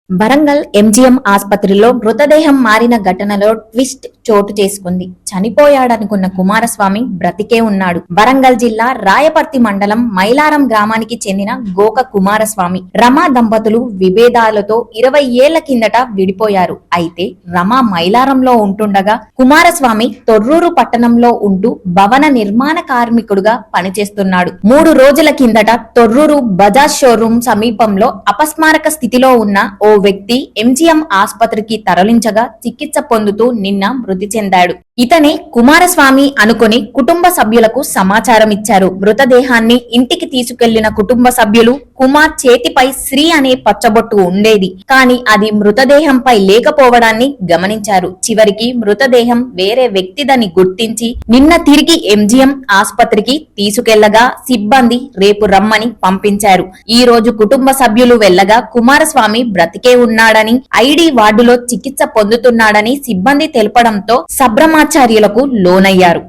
Warangal MGM ఆస్పత్రిలో మృతదేహం మారిన ఘటనలో ట్విస్ట్ చోటు చేసుకుంది. చనిపోయాడనుకున్న కుమారస్వామి బ్రతికే ఉన్నాడు. వరంగల్ జిల్లా రాయపర్తి మండలం మైలారం గ్రామానికి చెందిన గోక కుమారస్వామి, రమా దంపతులు విభేదాలతో 20 ఏళ్ల కిందట విడిపోయారు. అయితే రమా మైలారంలో ఉంటుండగా కుమారస్వామి తొర్రూరు పట్టణంలో ఉంటూ భవన నిర్మాణ కార్మికుడుగా పనిచేస్తున్నాడు. 3 రోజుల కిందట తొర్రూరు బజాజ్ షోరూం సమీపంలో అపస్మారక స్థితిలో ఉన్న ఓ వ్యక్తి ఎంజీఎం ఆస్పత్రికి తరలించగా చికిత్స పొందుతూ నిన్న మృతి చెందాడు. ఇతనే కుమారస్వామి అనుకుని కుటుంబ సభ్యులకు సమాచారం ఇచ్చారు. మృతదేహాన్ని ఇంటికి తీసుకెళ్లిన కుటుంబ సభ్యులు కుమార్ చేతిపై శ్రీ అనే పచ్చబొట్టు ఉండేది, కానీ అది మృతదేహంపై లేకపోవడాన్ని గమనించారు. చివరికి మృతదేహం వేరే వ్యక్తిదని గుర్తించి నిన్న తిరిగి ఎంజీఎం ఆస్పత్రికి తీసుకెళ్లగా సిబ్బంది రేపు రమ్మని పంపించారు. ఈ రోజు కుటుంబ సభ్యులు వెళ్లగా కుమారస్వామి బ్రతికే ఉన్నాడని, ఐడి వార్డులో చికిత్స పొందుతున్నాడని సిబ్బంది తెలపడంతో సంభ్రమాచార్యులకు లోనయ్యారు.